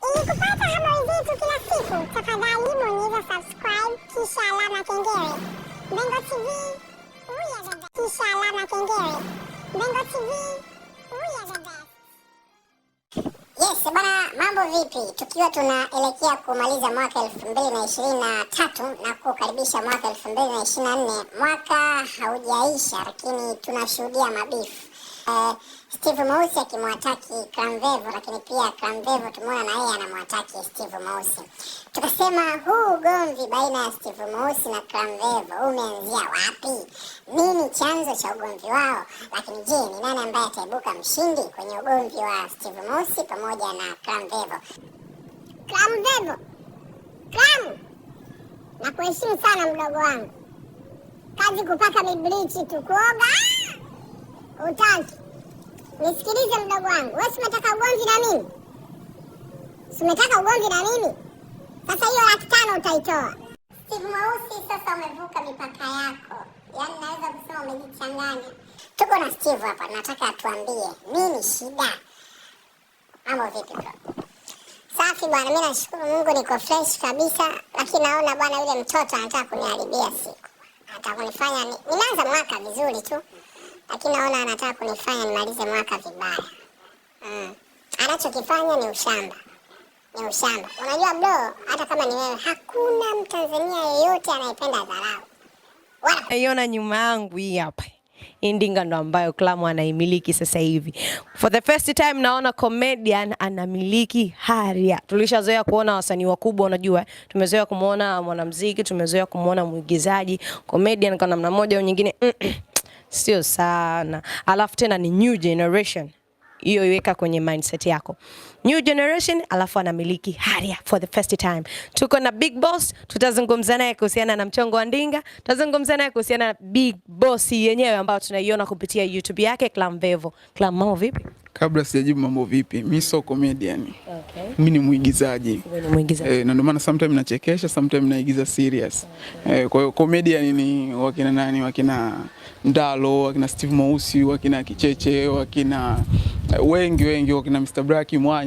Ili kupata habari zetu kila siku, tafadhali bonyeza subscribe kisha alama kengele. Mbengo TV, we are the best. Kisha alama kengele. Mbengo TV, we are the best. Yes, bana, mambo vipi? Tukiwa tunaelekea kumaliza mwaka 2023 na kukaribisha mwaka 2024. Mwaka haujaisha lakini tunashuhudia mabifu. Steve Mweusi akimwataki Clamvevo, lakini pia Clamvevo tumeona na yeye anamwataki Steve Mweusi. Tukasema huu ugomvi baina ya Steve Mweusi na Clamvevo umeanzia wapi? Nini chanzo cha ugomvi wao? Lakini je, ni nani ambaye ataibuka mshindi kwenye ugomvi wa Steve Mweusi pamoja na Clamvevo? Clamvevo, Clam, nakuheshimu sana mdogo wangu. Kazi kupaka miblichi tu kuoga. Utaki. Nisikilize mdogo wangu. Wewe umetaka ugomvi na mimi? Umetaka ugomvi na mimi? Sasa hiyo 500,000 utaitoa. Steve Mweusi, sasa umevuka mipaka yako. Yaani naweza kusema umejichanganya. Tuko na Steve hapa, nataka atuambie nini shida. Mambo vipi bro? Safi bwana, mimi nashukuru Mungu niko fresh kabisa, lakini naona bwana yule mtoto anataka kuniharibia siku. Anataka kunifanya nianze mwaka vizuri tu. Lakini naona anataka kunifanya nimalize mwaka vibaya. Anachokifanya ni ushamba. Ni ushamba. Unajua bro, hata kama ni wewe, hakuna Mtanzania yeyote anayependa dharau. Naiona nyuma yangu hii hapa. Ndinga ndo ambayo Clam anaimiliki sasa hivi. For the first time naona comedian anamiliki Harrier. Tulishazoea kuona wasanii wakubwa, unajua. Tumezoea kumuona mwanamuziki, tumezoea kumuona mwigizaji, comedian kwa namna moja au nyingine. Sio sana. Alafu tena ni new generation. Hiyo iweka kwenye mindset yako. New generation, alafu anamiliki Harrier for the first time. Tuko na Big Boss, tutazungumza naye kuhusiana na mchongo wa Ndinga, tutazungumza naye kuhusiana na Big Boss yenyewe ambayo tunaiona kupitia YouTube yake Clamvevo. Clam, mambo vipi? Kabla sijajibu mambo vipi, mimi sio comedian. Okay. Mimi ni mwigizaji. Wewe ni mwigizaji. Na ndio maana sometimes nachekesha, sometimes naigiza serious. Okay. Kwa hiyo comedian ni wakina nani, wakina Ndalo, wakina Steve Mweusi, wakina Kicheche, wakina wengi wakina Mr. Braki Mwanya.